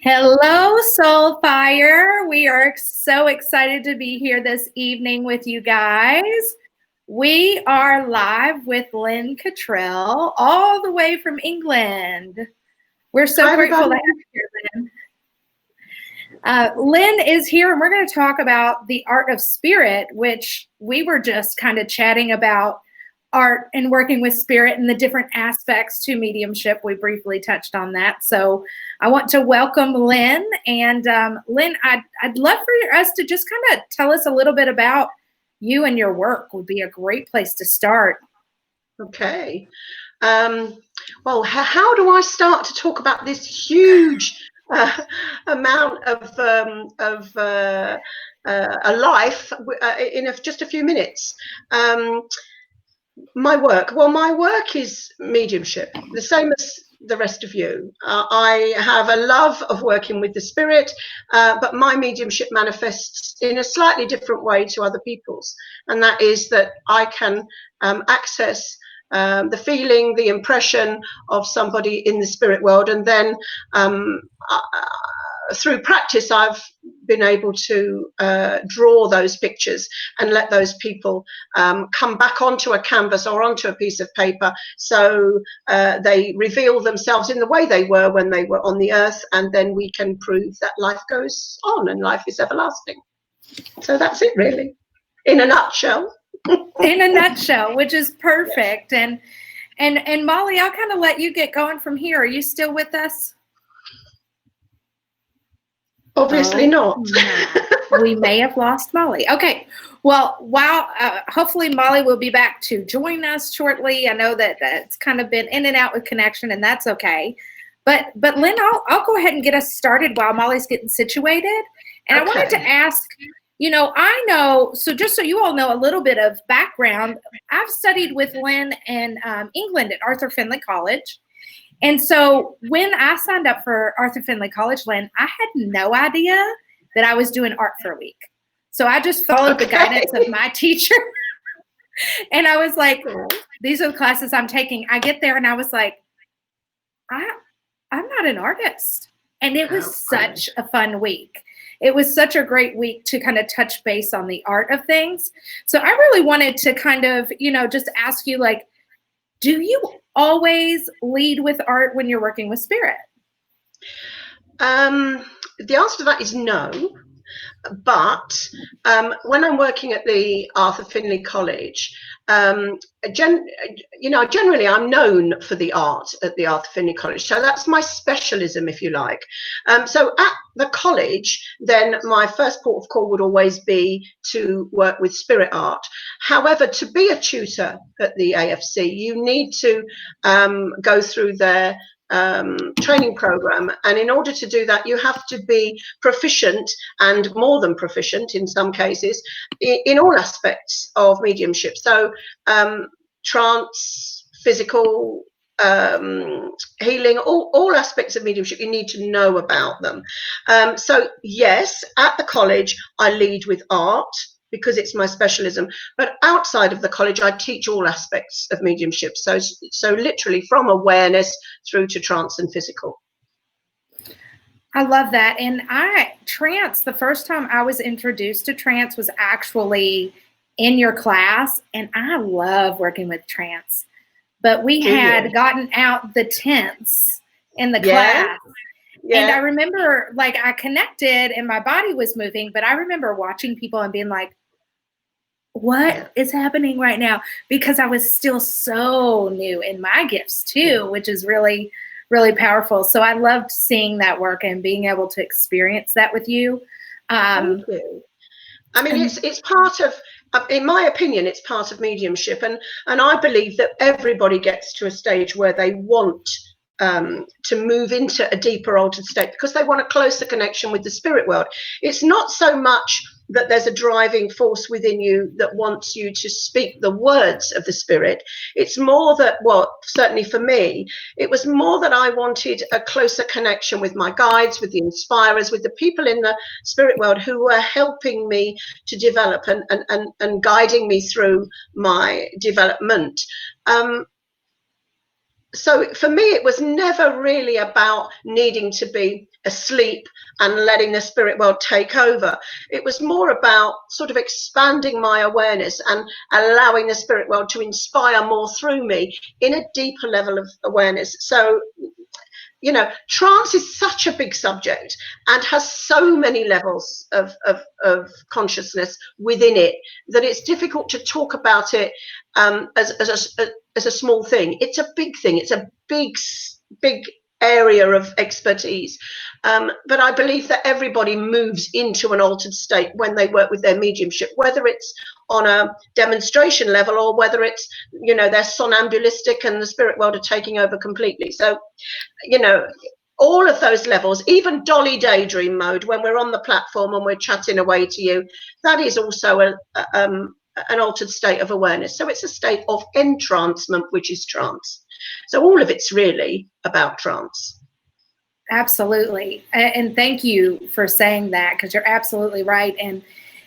Hello, Soul Fire. We are so excited to be here this evening with you guys. We are live with Lynn Cottrell, all the way from England. We're so grateful to have you here, Lynn. Lynn is here, and we're going to talk about the art of spirit, which we were just kind of chatting about art and working with spirit and the different aspects to mediumship. We briefly touched on that. So I want to welcome Lynn. And Lynn, I'd love for us to just kind of tell us a little bit about you and your work. Would be a great place to start. Okay. Well, how do I start to talk about this huge amount of a life in just a few minutes? My work is mediumship, the same as the rest of you. I have a love of working with the spirit, but my mediumship manifests in a slightly different way to other people's, and that is that I can access the feeling, the impression of somebody in the spirit world, and then through practice I've been able to draw those pictures and let those people come back onto a canvas or onto a piece of paper, so they reveal themselves in the way they were when they were on the earth, and then we can prove that life goes on and life is everlasting. So that's it, really, in a nutshell. In a nutshell, which is perfect. Yes. And Molly, I'll kind of let you get going from here. Are you still with us? Obviously not. We may have lost Molly. Okay. Well, hopefully Molly will be back to join us shortly. I know that it's kind of been in and out with connection, and that's okay. But Lynn, I'll go ahead and get us started while Molly's getting situated. And okay. I wanted to ask, I know, so just so you all know a little bit of background, I've studied with Lynn in England at Arthur Findlay College. And so when I signed up for Arthur Findlay College, Lynn, I had no idea that I was doing art for a week. So I just followed the guidance of my teacher. And I was like, these are the classes I'm taking. I get there and I was like, I'm not an artist. And it was such a fun week. It was such a great week to kind of touch base on the art of things. So I really wanted to kind of, just ask you, like, do you always lead with art when you're working with spirit? The answer to that is no. But when I'm working at the Arthur Findlay College, generally I'm known for the art at the Arthur Findlay College. So that's my specialism, if you like. So at the college, then my first port of call would always be to work with spirit art. However, to be a tutor at the AFC, you need to go through their training program, and in order to do that you have to be proficient, and more than proficient in some cases, in all aspects of mediumship. So trance, physical, healing, all aspects of mediumship, you need to know about them. So yes, at the college I lead with art because it's my specialism, but outside of the college I teach all aspects of mediumship, so literally from awareness through to trance and physical. I love that. And trance, the first time I was introduced to trance was actually in your class, and I love working with trance, but we had gotten out the tents in the class. Yeah. And I remember, like, I connected and my body was moving, but I remember watching people and being like, what is happening right now? Because I was still so new in my gifts too, which is really, really powerful. So I loved seeing that work and being able to experience that with you. Thank you. I mean, it's part of, in my opinion, it's part of mediumship. And I believe that everybody gets to a stage where they want to move into a deeper altered state because they want a closer connection with the spirit world. It's not so much that there's a driving force within you that wants you to speak the words of the spirit. It's more that, well, certainly for me, it was more that I wanted a closer connection with my guides, with the inspirers, with the people in the spirit world who were helping me to develop and guiding me through my development. so for me, it was never really about needing to be asleep and letting the spirit world take over. It was more about sort of expanding my awareness and allowing the spirit world to inspire more through me in a deeper level of awareness. So, you know, trance is such a big subject and has so many levels of consciousness within it that it's difficult to talk about it as a small thing. It's a big thing. It's a big area of expertise. But I believe that everybody moves into an altered state when they work with their mediumship, whether it's on a demonstration level or whether it's, you know, they're somnambulistic and the spirit world are taking over completely. So, you know, all of those levels, even dolly daydream mode, when we're on the platform and we're chatting away to you, that is also an altered state of awareness. So it's a state of entrancement, which is trance. So all of it's really about trance. Absolutely. And thank you for saying that, because you're absolutely right.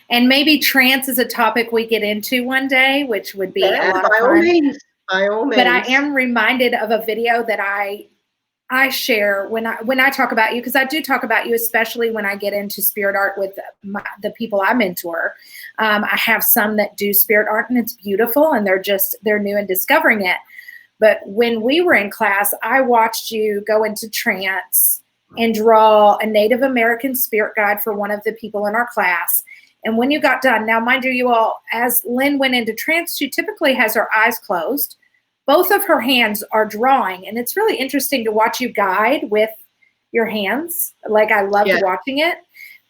And maybe trance is a topic we get into one day, which would be a lot of fun. By all means. But I am reminded of a video that I share when I talk about you, because I do talk about you, especially when I get into spirit art with the people I mentor. I have some that do spirit art and it's beautiful and they're new and discovering it. But when we were in class, I watched you go into trance and draw a Native American spirit guide for one of the people in our class. And when you got done, now mind you all, as Lynn went into trance, she typically has her eyes closed. Both of her hands are drawing, and it's really interesting to watch you guide with your hands. Like, I loved watching it.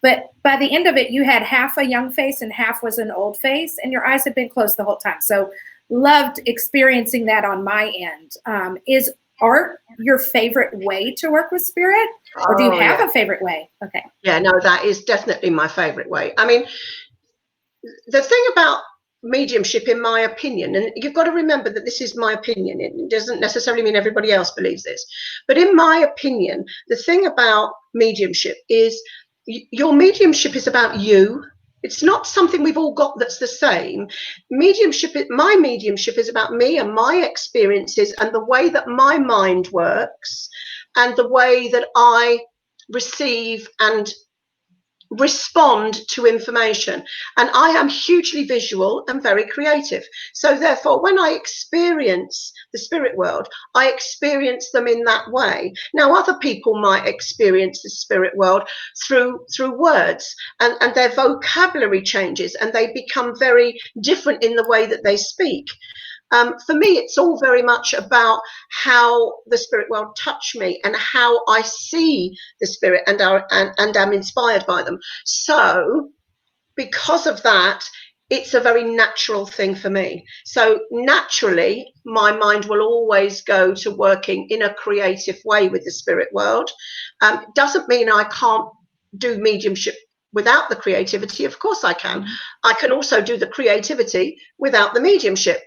But by the end of it, you had half a young face and half was an old face, and your eyes had been closed the whole time. So loved experiencing that on my end. Is art your favorite way to work with spirit? Or do you have a favorite way? Okay. Yeah, no, that is definitely my favorite way. I mean, the thing about mediumship, in my opinion, and you've got to remember that this is my opinion, it doesn't necessarily mean everybody else believes this, but in my opinion, the thing about mediumship is your mediumship is about you. It's not something we've all got that's the same. My mediumship is about me and my experiences and the way that my mind works and the way that I receive and respond to information. And I am hugely visual and very creative. So therefore, when I experience the spirit world, I experience them in that way. Now, other people might experience the spirit world through words, and their vocabulary changes and they become very different in the way that they speak. For me, it's all very much about how the spirit world touch me and how I see the spirit and am inspired by them. So because of that, it's a very natural thing for me. So naturally, my mind will always go to working in a creative way with the spirit world. Doesn't mean I can't do mediumship without the creativity. Of course I can. I can also do the creativity without the mediumship,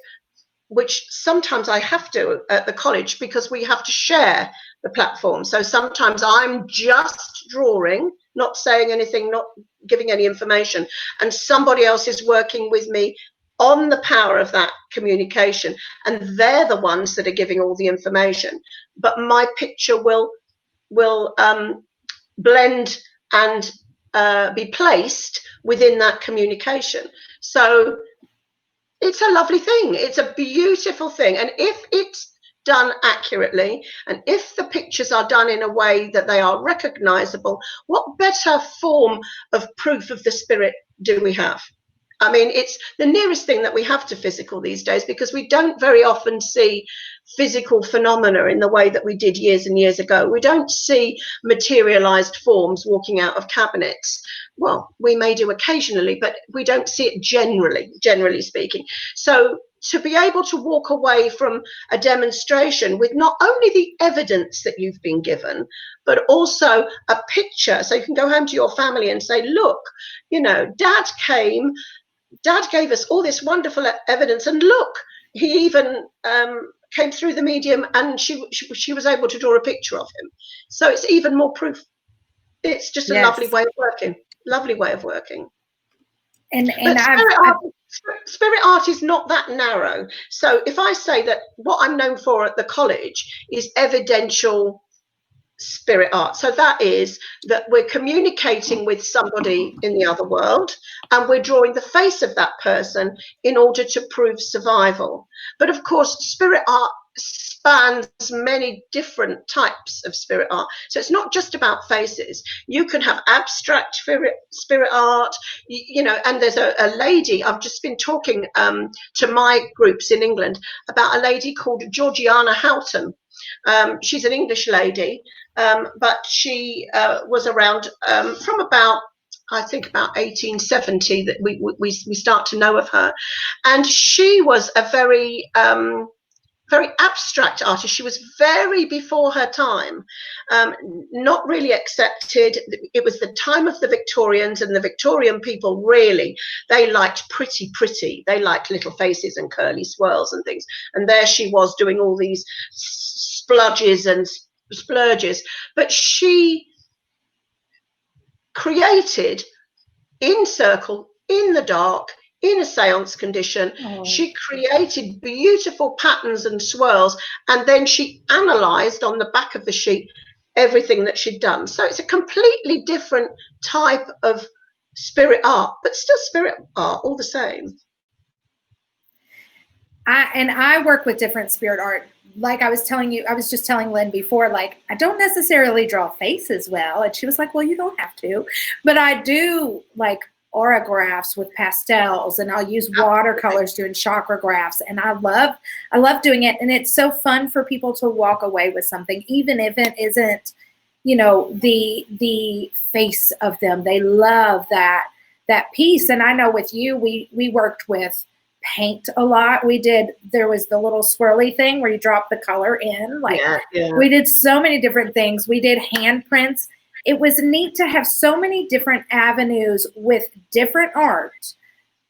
which sometimes I have to at the college because we have to share the platform. So sometimes I'm just drawing, not saying anything, not giving any information, and somebody else is working with me on the power of that communication, and they're the ones that are giving all the information. But my picture will blend and be placed within that communication. So it's a lovely thing. It's a beautiful thing. And if it's done accurately, and if the pictures are done in a way that they are recognizable, what better form of proof of the spirit do we have? I mean, it's the nearest thing that we have to physical these days, because we don't very often see physical phenomena in the way that we did years and years ago. We don't see materialized forms walking out of cabinets. Well, we may do occasionally, but we don't see it generally speaking. So to be able to walk away from a demonstration with not only the evidence that you've been given, but also a picture, so you can go home to your family and say, look, you know, Dad gave us all this wonderful evidence, and look, he even came through the medium and she was able to draw a picture of him. So it's even more proof. It's just a lovely way of working. Lovely way of working. And But spirit art is not that narrow. So if I say that what I'm known for at the college is evidential spirit art, so that is that we're communicating with somebody in the other world and we're drawing the face of that person in order to prove survival. But of course, spirit art spans many different types of spirit art, so it's not just about faces. You can have abstract spirit art, you know. And there's a lady, I've just been talking to my groups in England about a lady called Georgiana Houghton. She's an English lady, but she was around from about, I think, about 1870 that we start to know of her. And she was a very very abstract artist. She was very before her time, not really accepted. It was the time of the Victorians, and the Victorian people really, they liked pretty. They liked little faces and curly swirls and things. And there she was doing all these spludges and splurges. But she created in circle, in the dark, in a seance condition. She created beautiful patterns and swirls, and then she analysed on the back of the sheet everything that she'd done. So it's a completely different type of spirit art, but still spirit art all the same. I work with different spirit art. Like I was telling you, I was just telling Lynn before, like, I don't necessarily draw faces well. And she was like, well, you don't have to. But I do like auragraphs with pastels, and I'll use watercolors doing chakra graphs. And I love doing it. And it's so fun for people to walk away with something, even if it isn't, you know, the face of them. They love that piece. And I know with you, we worked with paint a lot. There was the little swirly thing where you drop the color in, like we did so many different things. We did handprints. It was neat to have so many different avenues with different art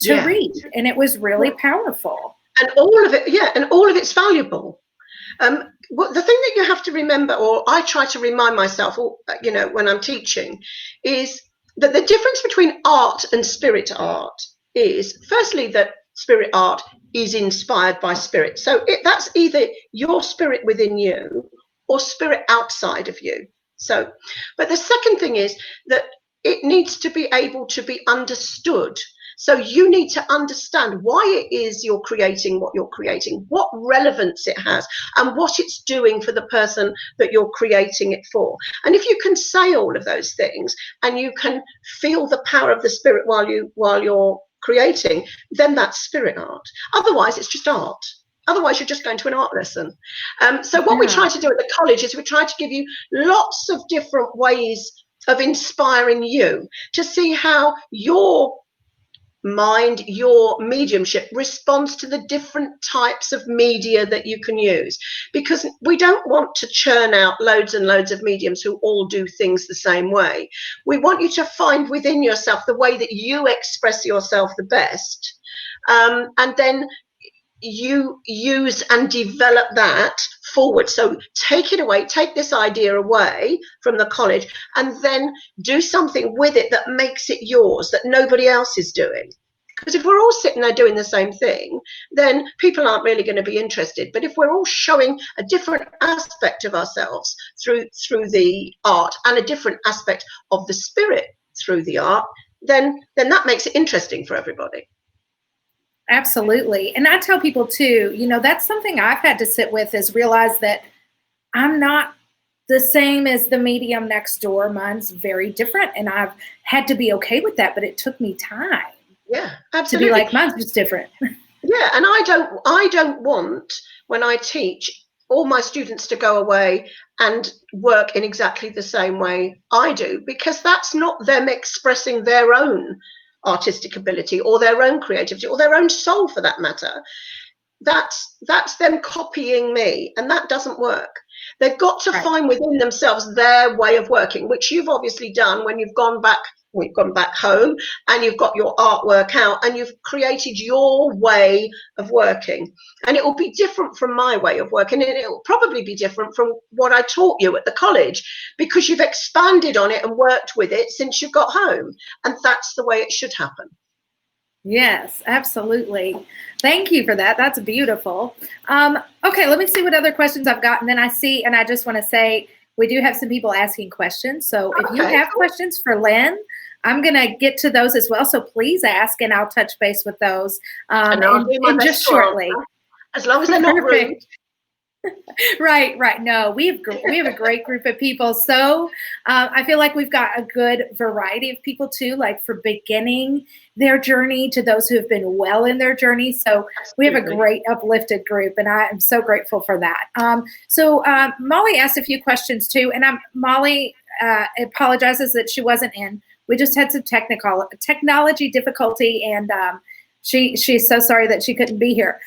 to read, and it was really powerful. And all of it, and all of it's valuable. The thing that you have to remember, or I try to remind myself, you know, when I'm teaching, is that the difference between art and spirit art is, firstly, that spirit art is inspired by spirit. So that's either your spirit within you or spirit outside of you. So, but the second thing is that it needs to be able to be understood. So you need to understand why it is you're creating what you're creating, what relevance it has, and what it's doing for the person that you're creating it for. And if you can say all of those things, and you can feel the power of the spirit while you're creating, then that's spirit art. Otherwise, it's just art. Otherwise, you're just going to an art lesson. So what we try to do at the college is we try to give you lots of different ways of inspiring you to see how your mind, your mediumship responds to the different types of media that you can use. Because we don't want to churn out loads and loads of mediums who all do things the same way. We want you to find within yourself the way that you express yourself the best, and then you use and develop that forward. So take it away, take this idea away from the college, and then do something with it that makes it yours, that nobody else is doing. Because if we're all sitting there doing the same thing, then people aren't really going to be interested. But if we're all showing a different aspect of ourselves through the art, and a different aspect of the spirit through the art, then that makes it interesting for everybody. Absolutely. And I tell people too, you know, that's something I've had to sit with, is realize that I'm not the same as the medium next door. Mine's very different. And I've had to be okay with that, but it took me time. Yeah, absolutely. To be like, mine's just different. Yeah. And I don't want, when I teach, all my students to go away and work in exactly the same way I do, because that's not them expressing their own artistic ability or their own creativity or their own soul, for that matter. That's them copying me, and that doesn't work. They've got to find within themselves their way of working, which you've obviously done when you've gone back home and you've got your artwork out and you've created your way of working. And it will be different from my way of working, and it will probably be different from what I taught you at the college, because you've expanded on it and worked with it since you got home. And that's the way it should happen. Yes, absolutely. Thank you for that. That's beautiful. Okay, let me see what other questions I've got. And then I just want to say, we do have some people asking questions. So if you Okay, have cool. questions for Lynn, I'm going to get to those as well. So please ask, and I'll touch base with those And I'll do my and best just to shortly. answer, as long as they're not rude. Perfect. Right. No, we have a great group of people. So I feel like we've got a good variety of people too, like for beginning their journey to those who have been well in their journey. So we have a Absolutely. great uplifted group, and I am so grateful for that. Molly asked a few questions too, and Molly apologizes that she wasn't in. We just had some technology difficulty, and she's so sorry that she couldn't be here.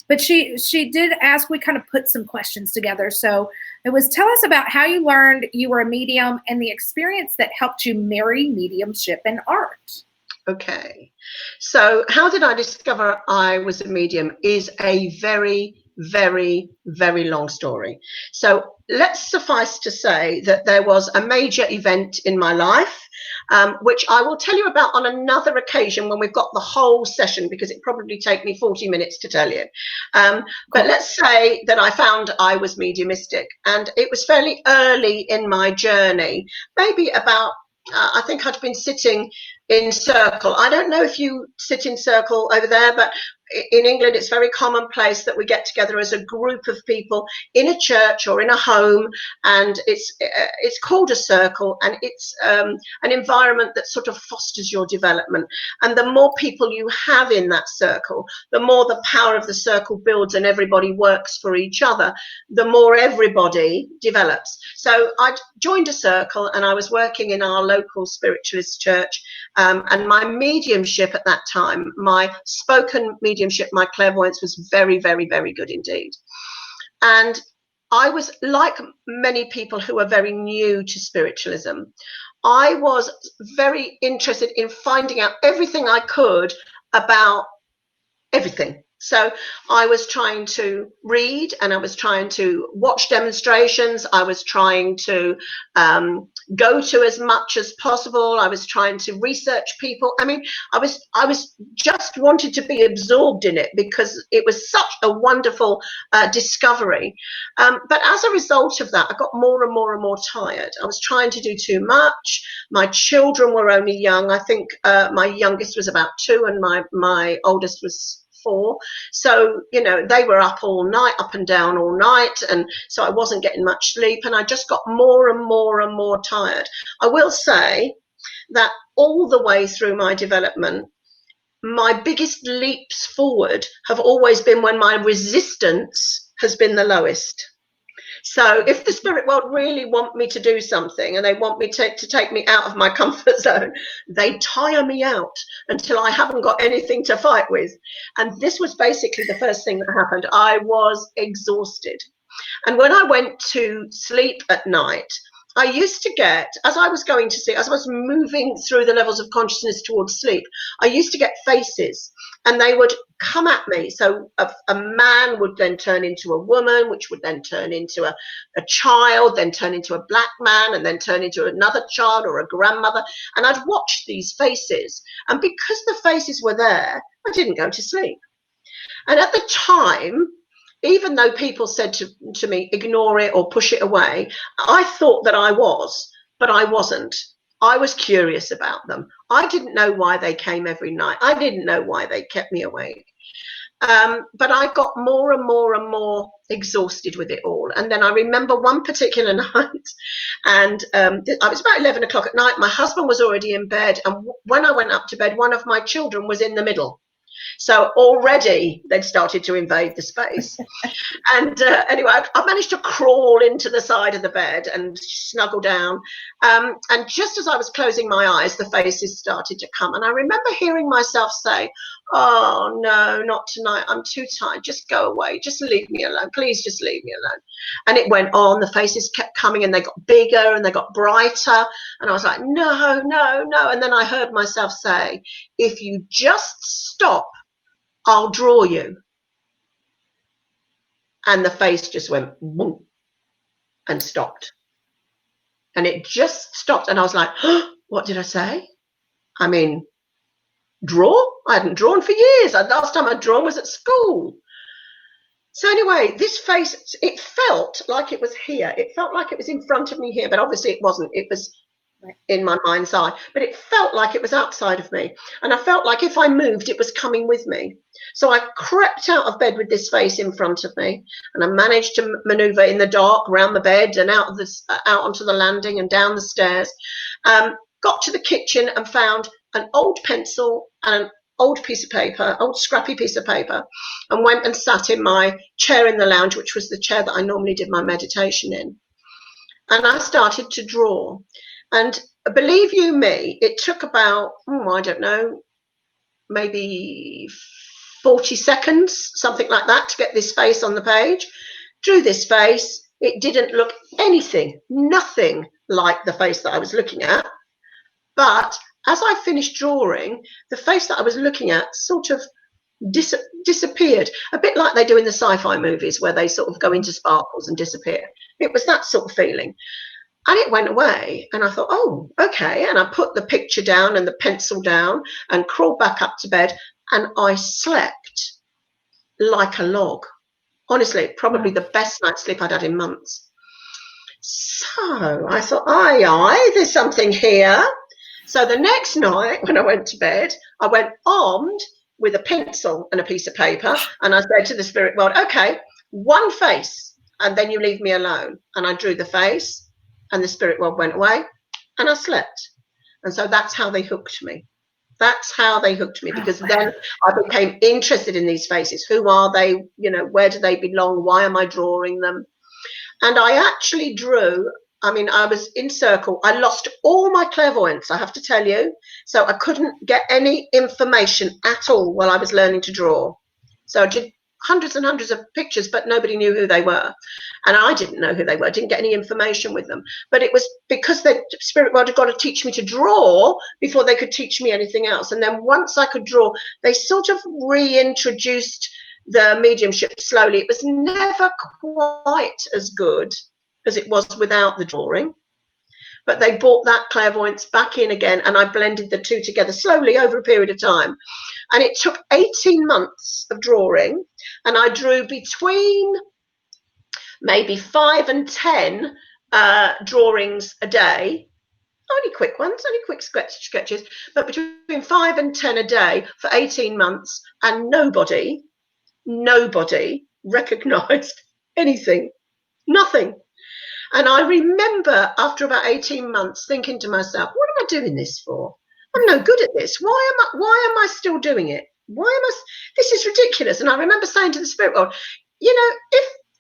But she did ask, we kind of put some questions together. So it was, tell us about how you learned you were a medium and the experience that helped you marry mediumship and art. Okay. So how did I discover I was a medium is a very, very, very long story. So let's suffice to say that there was a major event in my life, which I will tell you about on another occasion when we've got the whole session, because it probably take me 40 minutes to tell you. But let's say that I found I was mediumistic, and it was fairly early in my journey, maybe about I think I'd been sitting in circle. I don't know if you sit in circle over there, but in England it's very commonplace that we get together as a group of people in a church or in a home, and it's called a circle, and it's an environment that sort of fosters your development. And the more people you have in that circle, the more the power of the circle builds and everybody works for each other, the more everybody develops. So I joined a circle, and I was working in our local spiritualist church, and my mediumship at that time, my spoken mediumship, my clairvoyance was very, very, very good indeed. And I was, like many people who are very new to spiritualism, I was very interested in finding out everything I could about everything. So I was trying to read, and I was trying to watch demonstrations. I was trying to go to as much as possible. I was trying to research people. I mean, I was just wanted to be absorbed in it because it was such a wonderful discovery. But as a result of that, I got more and more and more tired. I was trying to do too much. My children were only young. I think my youngest was about 2, and my oldest was 4. So, you know, they were up all night, up and down all night. And so I wasn't getting much sleep, and I just got more and more and more tired. I will say that all the way through my development, my biggest leaps forward have always been when my resistance has been the lowest. So if the spirit world really want me to do something, and they want me to take me out of my comfort zone, they tire me out until I haven't got anything to fight with. And this was basically the first thing that happened. I was exhausted. And when I went to sleep at night, I used to get, as I was going to sleep, as I was moving through the levels of consciousness towards sleep, I used to get faces, and they would come at me. So a man would then turn into a woman, which would then turn into a child, then turn into a black man, and then turn into another child or a grandmother. And I'd watch these faces. And because the faces were there, I didn't go to sleep. And at the time, even though people said to me, ignore it or push it away, I thought that I was, but I wasn't. I was curious about them. I didn't know why they came every night. I didn't know why they kept me awake. But I got more and more and more exhausted with it all. And then I remember one particular night, and I was about 11 o'clock at night. My husband was already in bed. And when I went up to bed, one of my children was in the middle. So already they'd started to invade the space. And anyway, I managed to crawl into the side of the bed and snuggle down. And just as I was closing my eyes, the faces started to come. And I remember hearing myself say, oh, no, not tonight. I'm too tired. Just go away. Just leave me alone. Please just leave me alone. And it went on. The faces kept coming, and they got bigger and they got brighter. And I was like, no, no, no. And then I heard myself say, if you just stop, I'll draw you. And the face just went whoop, and stopped. And it just stopped. And I was like, oh, what did I say? I mean, draw. I hadn't drawn for years. Last time I'd drawn was at school. So anyway, this face, it felt like it was here. It felt like it was in front of me here, but obviously it wasn't. It was in my mind's eye, but it felt like it was outside of me. And I felt like if I moved, it was coming with me. So I crept out of bed with this face in front of me, and I managed to maneuver in the dark around the bed and out onto the landing and down the stairs. Got to the kitchen and found an old pencil and an old piece of paper, old scrappy piece of paper, and went and sat in my chair in the lounge, which was the chair that I normally did my meditation in. And I started to draw. And believe you me, it took about, I don't know, maybe 40 seconds, something like that, to get this face on the page. Drew this face. It didn't look nothing like the face that I was looking at. But as I finished drawing, the face that I was looking at sort of disappeared, a bit like they do in the sci-fi movies where they sort of go into sparkles and disappear. It was that sort of feeling. And it went away, and I thought, oh, okay. And I put the picture down and the pencil down and crawled back up to bed, and I slept like a log. Honestly, probably the best night's sleep I'd had in months. So I thought, aye, there's something here. So the next night when I went to bed, I went armed with a pencil and a piece of paper, and I said to the spirit world, okay, one face, and then you leave me alone. And I drew the face. And the spirit world went away, and I slept. And so that's how they hooked me. That's how they hooked me, because then I became interested in these faces. Who are they? You know, where do they belong? Why am I drawing them? And I actually drew, I was in circle. I lost all my clairvoyance, I have to tell you. So I couldn't get any information at all while I was learning to draw. So I did hundreds and hundreds of pictures, but nobody knew who they were. And I didn't know who they were, didn't get any information with them. But it was because the spirit world had got to teach me to draw before they could teach me anything else. And then once I could draw, they sort of reintroduced the mediumship slowly. It was never quite as good as it was without the drawing. But they brought that clairvoyance back in again, and I blended the two together slowly over a period of time. And it took 18 months of drawing, and I drew between maybe 5 and 10 drawings a day. Only quick ones, only quick sketches, but between 5 and 10 a day for 18 months, and nobody recognised anything, nothing. And I remember after about 18 months thinking to myself, what am I doing this for? I'm no good at this. Why am I still doing it? This is ridiculous. And I remember saying to the spirit world, you know,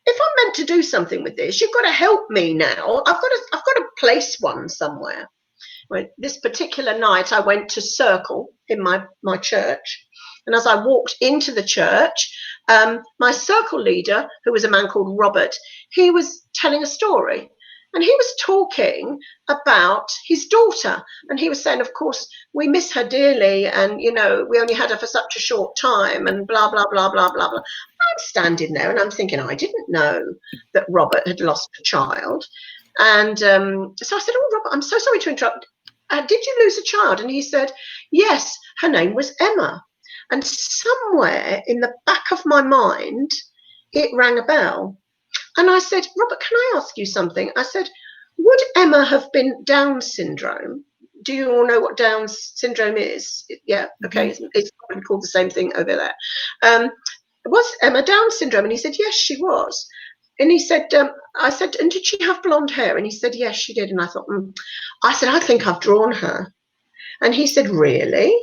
if I'm meant to do something with this, you've got to help me now. I've got to place one somewhere. Well, this particular night I went to circle in my church. And as I walked into the church, my circle leader, who was a man called Robert, he was telling a story. And he was talking about his daughter. And he was saying, of course, we miss her dearly. And, you know, we only had her for such a short time and blah, blah, blah, blah, blah, blah. I'm standing there and I'm thinking, I didn't know that Robert had lost a child. And so I said, oh, Robert, I'm so sorry to interrupt. Did you lose a child? And he said, yes, her name was Emma. And somewhere in the back of my mind, it rang a bell. And I said, Robert, can I ask you something? I said, would Emma have been Down syndrome? Do you all know what Down syndrome is? Yeah, okay, it's probably called the same thing over there. Was Emma Down syndrome? And he said, yes, she was. And he said, I said, and did she have blonde hair? And he said, yes, she did. And I thought, I said, I think I've drawn her. And he said, really?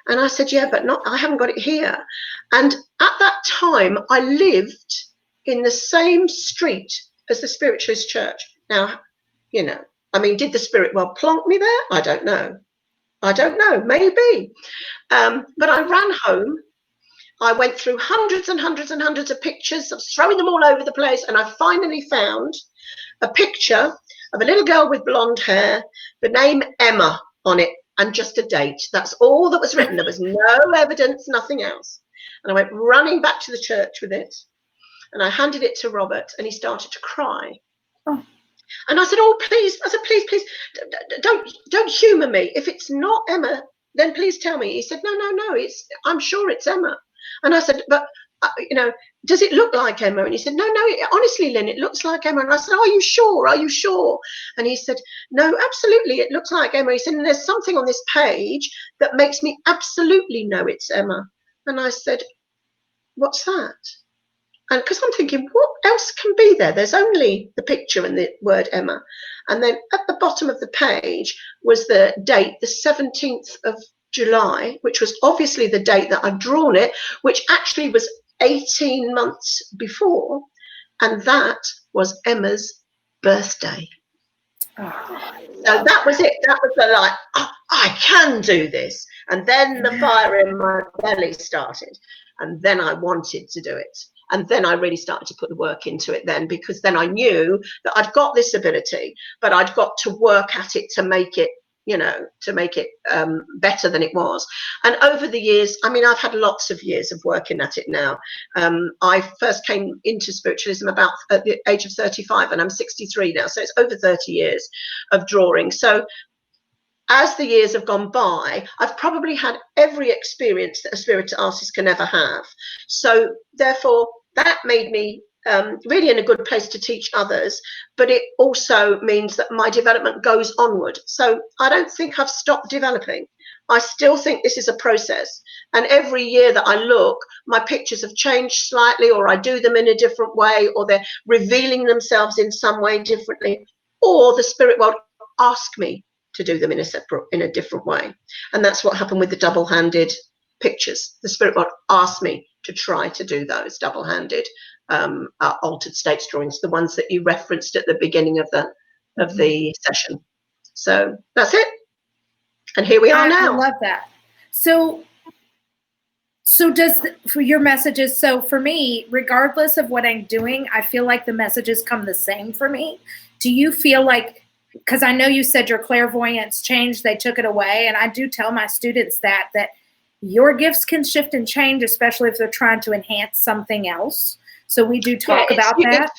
And I said, yeah, but I haven't got it here. And at that time, I lived in the same street as the spiritualist church. Now, you know, I mean, did the spirit world plonk me there? I don't know, maybe. But I ran home. I went through hundreds and hundreds and hundreds of pictures. I was throwing them all over the place. And I finally found a picture of a little girl with blonde hair, the name Emma on it, and just a date. That's all that was written. There was no evidence, nothing else. And I went running back to the church with it. And I handed it to Robert, and he started to cry. Oh. And I said, oh, please. I said, please, don't humour me. If it's not Emma, then please tell me. He said, no, I'm sure it's Emma. And I said, but, does it look like Emma? And he said, no, honestly, Lynn, it looks like Emma. And I said, are you sure? Are you sure? And he said, no, absolutely, it looks like Emma. He said, and there's something on this page that makes me absolutely know it's Emma. And I said, what's that? And because I'm thinking, what else can be there? There's only the picture and the word Emma. And then at the bottom of the page was the date, the 17th of July, which was obviously the date that I'd drawn it, which actually was 18 months before. And that was Emma's birthday. Oh, so that was it. That was the like, oh, I can do this. And then the fire in my belly started. And then I wanted to do it. And then I really started to put the work into it then, because then I knew that I'd got this ability, but I'd got to work at it to make it, better than it was. And over the years, I mean, I've had lots of years of working at it now. I first came into spiritualism about at the age of 35, and I'm 63 now. So it's over 30 years of drawing. So as the years have gone by, I've probably had every experience that a spirit artist can ever have. So therefore, that made me really in a good place to teach others, but it also means that my development goes onward. So I don't think I've stopped developing. I still think this is a process. And every year that I look, my pictures have changed slightly, or I do them in a different way, or they're revealing themselves in some way differently, or the spirit world ask me to do them in a different way. And that's what happened with the double-handed pictures. The spirit world asked me to try to do those double-handed altered states drawings, the ones that you referenced at the beginning of the session. So that's it. And here we are now. I love that. So for your messages, so for me, regardless of what I'm doing, I feel like the messages come the same for me. Do you feel like, because I know you said your clairvoyance changed, they took it away, and I do tell my students that your gifts can shift and change, especially if they're trying to enhance something else. So we do talk about that.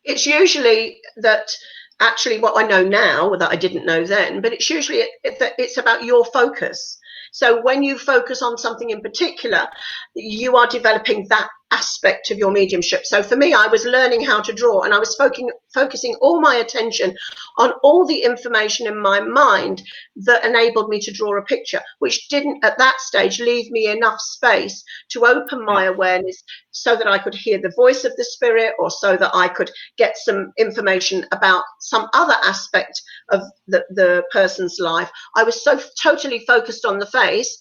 It's usually that, actually what I know now that I didn't know then, but it's usually it's about your focus. So when you focus on something in particular, you are developing that aspect of your mediumship. So for me, I was learning how to draw, and I was focusing all my attention on all the information in my mind that enabled me to draw a picture, which didn't at that stage leave me enough space to open my awareness so that I could hear the voice of the spirit, or so that I could get some information about some other aspect of the person's life. I was so totally focused on the face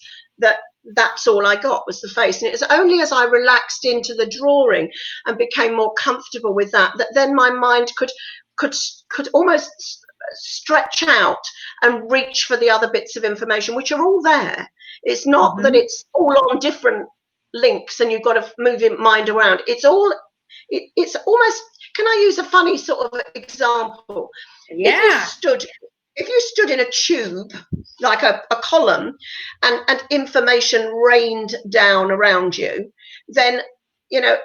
that's all I got was the face. And it was only as I relaxed into the drawing and became more comfortable with that then my mind could almost stretch out and reach for the other bits of information, which are all there. It's not that it's all on different links and you've got to move your mind around. It's almost, can I use a funny sort of example? Yeah. If you stood in a tube, like a column, and information rained down around you, then,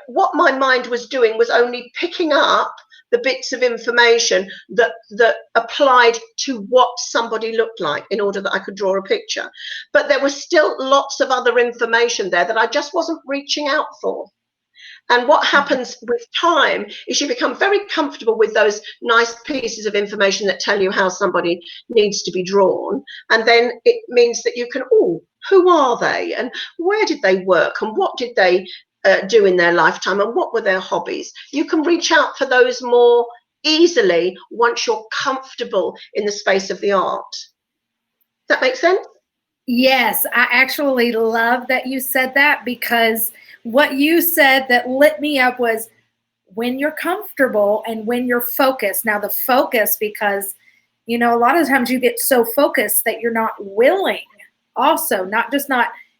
what my mind was doing was only picking up the bits of information that applied to what somebody looked like in order that I could draw a picture. But there was still lots of other information there that I just wasn't reaching out for. And what happens with time is you become very comfortable with those nice pieces of information that tell you how somebody needs to be drawn. And then it means that you can, who are they? And where did they work? And what did they do in their lifetime? And what were their hobbies? You can reach out for those more easily once you're comfortable in the space of the art. Does that make sense? Yes, I actually love that you said that, because what you said that lit me up was when you're comfortable and when you're focused. Now the focus, because, a lot of times you get so focused that you're not willing, also, not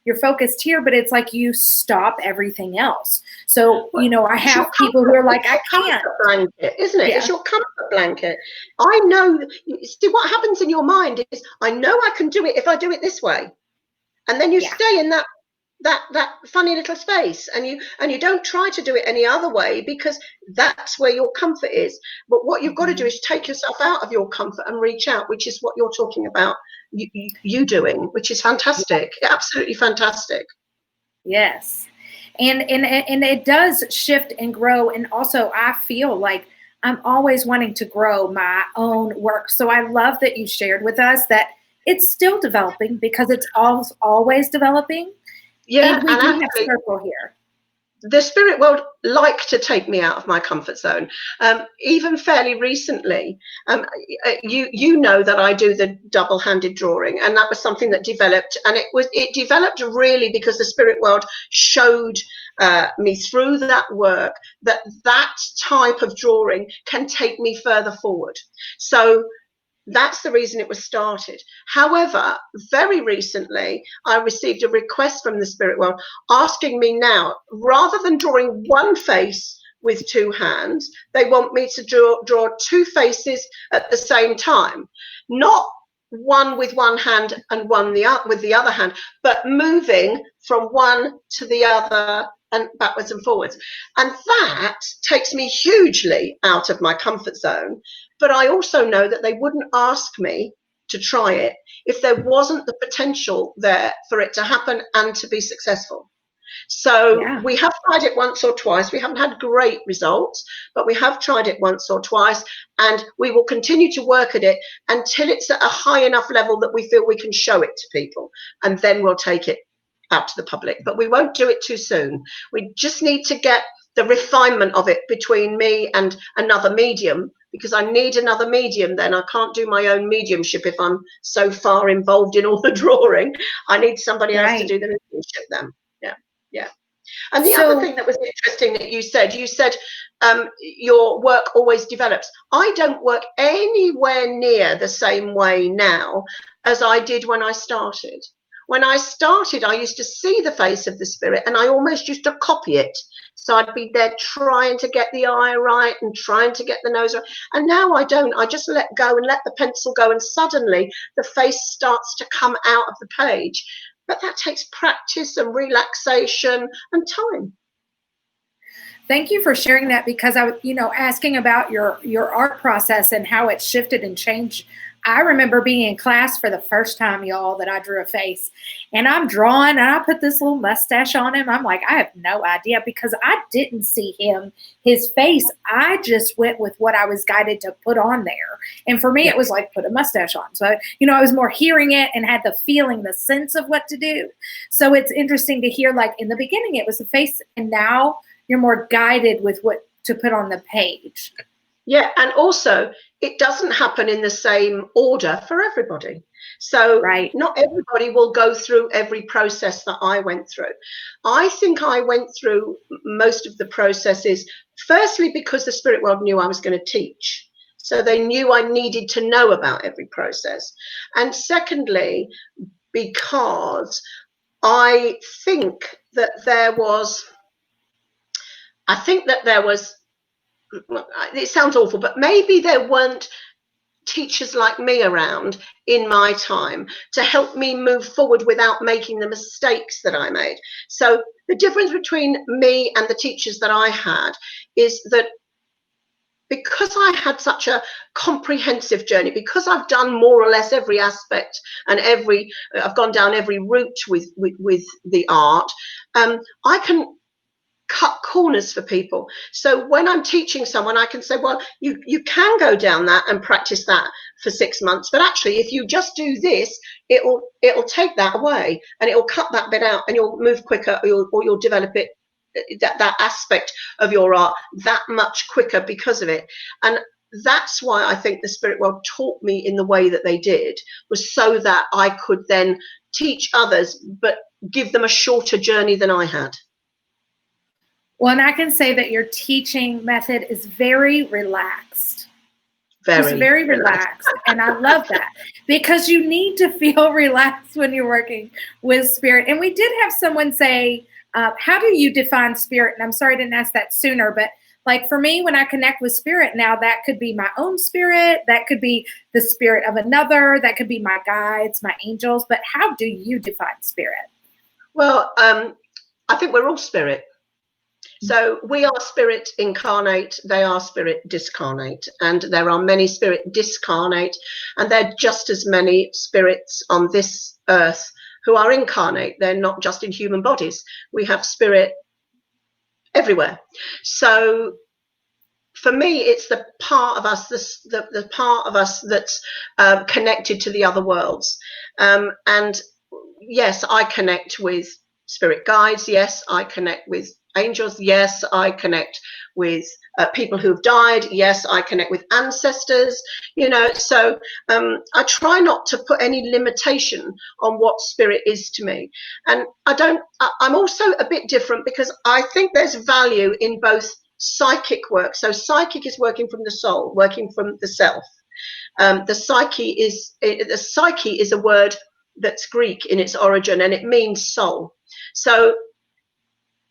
you're focused here, but it's like you stop everything else. So, I have people who are like, I can't. Blanket, isn't it? Yeah. It's your comfort blanket. I know, see what happens in your mind is, I know I can do it if I do it this way. And then you stay in that that funny little space, and you don't try to do it any other way, because that's where your comfort is. But what you've got to do is take yourself out of your comfort and reach out, which is what you're talking about, you doing, which is fantastic. Absolutely fantastic. Yes. And it does shift and grow. And also I feel like I'm always wanting to grow my own work. So I love that you shared with us that it's still developing, because it's always developing. Yeah, and we do have circle here. The spirit world like to take me out of my comfort zone. Even fairly recently, you know that I do the double-handed drawing, and that was something that developed, and it developed really because the spirit world showed me through that work that type of drawing can take me further forward. So that's the reason it was started. However, very recently, I received a request from the spirit world asking me now, rather than drawing one face with two hands, they want me to draw two faces at the same time. Not one with one hand and one with the other hand, but moving from one to the other and backwards and forwards. And that takes me hugely out of my comfort zone. But I also know that they wouldn't ask me to try it if there wasn't the potential there for it to happen and to be successful. So we have tried it once or twice. We haven't had great results, but we have tried it once or twice, and we will continue to work at it until it's at a high enough level that we feel we can show it to people, and then we'll take it out to the public. But we won't do it too soon. We just need to get the refinement of it between me and another medium, because I need another medium. Then I can't do my own mediumship if I'm so far involved in all the drawing. I need somebody else to do the mediumship then. Yeah. And the other thing that was interesting that you said your work always develops. I don't work anywhere near the same way now as I did when I started. When I started, I used to see the face of the spirit and I almost used to copy it. So I'd be there trying to get the eye right and trying to get the nose right. And now I don't. I just let go and let the pencil go, and suddenly the face starts to come out of the page. But that takes practice and relaxation and time. Thank you for sharing that, because I was, asking about your art process and how it shifted and changed. I remember being in class for the first time, y'all, that I drew a face, and I'm drawing and I put this little mustache on him. I'm like, I have no idea, because I didn't see his face. I just went with what I was guided to put on there. And for me, it was like, put a mustache on. So, I was more hearing it and had the feeling, the sense of what to do. So it's interesting to hear, like in the beginning, it was the face, and now you're more guided with what to put on the page. Yeah, and also it doesn't happen in the same order for everybody. So not everybody will go through every process that I went through. I think I went through most of the processes, firstly, because the spirit world knew I was going to teach. So they knew I needed to know about every process. And secondly, because I think that there was, it sounds awful, but maybe there weren't teachers like me around in my time to help me move forward without making the mistakes that I made. So the difference between me and the teachers that I had is that because I had such a comprehensive journey, because I've done more or less every aspect and I've gone down every route with the art, I can cut corners for people. So when I'm teaching someone, I can say, well, you can go down that and practice that for 6 months, but actually if you just do this, it'll take that away and it'll cut that bit out, and you'll move quicker, or you'll develop it, that aspect of your art, that much quicker because of it. And that's why I think the spirit world taught me in the way that they did, was so that I could then teach others, but give them a shorter journey than I had. Well, and I can say that your teaching method is very relaxed. Very relaxed. And I love that, because you need to feel relaxed when you're working with spirit. And we did have someone say, how do you define spirit? And I'm sorry I didn't ask that sooner, but like for me, when I connect with spirit now, that could be my own spirit, that could be the spirit of another, that could be my guides, my angels. But how do you define spirit? Well, I think we're all spirit. So we are spirit incarnate, they are spirit discarnate, and there are many spirit discarnate, and there are just as many spirits on this earth who are incarnate. They're not just in human bodies. We have spirit everywhere. So for me, it's the part of us, the part of us that's connected to the other worlds. And yes, I connect with spirit guides. Yes, I connect with angels. Yes, I connect with people who've died. Yes, I connect with ancestors. You know, so I try not to put any limitation on what spirit is to me. And I'm also a bit different because I think there's value in both psychic work. So psychic is working from the soul, working from the self. The psyche is a word that's Greek in its origin, and it means soul. So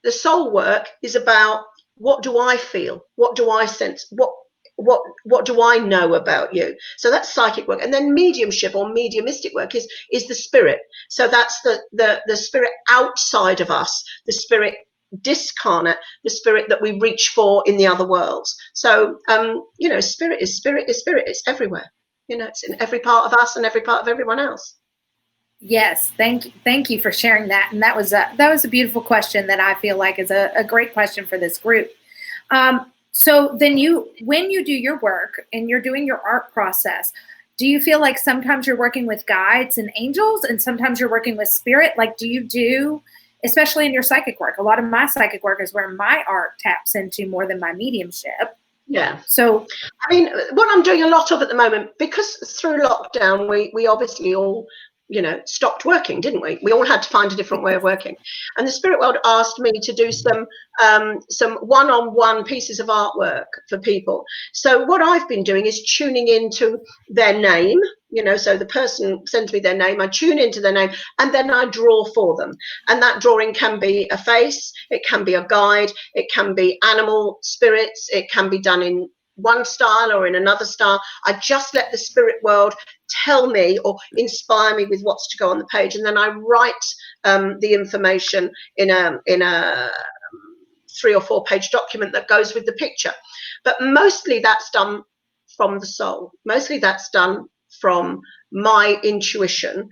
the soul work is about, what do I feel? What do I sense? What do I know about you? So that's psychic work. And then mediumship or mediumistic work is the spirit. So that's the spirit outside of us, the spirit discarnate, the spirit that we reach for in the other worlds. So you know, spirit is spirit is spirit. It's everywhere. You know, it's in every part of us and every part of everyone else. Yes, thank you for sharing that. And that was a beautiful question that I feel like is a great question for this group. So then when you do your work and you're doing your art process, do you feel like sometimes you're working with guides and angels and sometimes you're working with spirit? Like, do you do, especially in your psychic work, a lot of my psychic work is where my art taps into more than my mediumship. Yeah. So, I mean, what I'm doing a lot of at the moment, because through lockdown, we obviously all, you know, stopped working, didn't we? We all had to find a different way of working. And the spirit world asked me to do some one-on-one pieces of artwork for people. So what I've been doing is tuning into their name, you know, so the person sends me their name, I tune into their name, and then I draw for them. And that drawing can be a face, it can be a guide, it can be animal spirits, it can be done in one style or in another style. I just let the spirit world tell me or inspire me with what's to go on the page, and then I write the information in a 3 or 4 page document that goes with the picture. But mostly that's done from the soul. Mostly that's done from my intuition.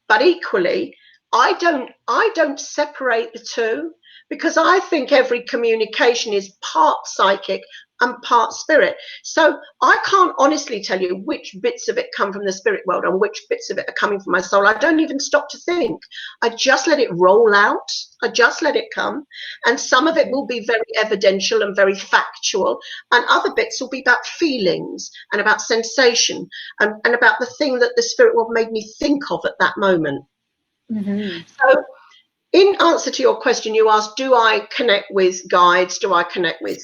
But equally, I don't separate the two, because I think every communication is part psychic and part spirit. So I can't honestly tell you which bits of it come from the spirit world and which bits of it are coming from my soul. I don't even stop to think. I just let it roll out. I just let it come. And some of it will be very evidential and very factual, and other bits will be about feelings and about sensation and about the thing that the spirit world made me think of at that moment. mm-hmm. So in answer to your question, you asked, do I connect with guides? Do I connect with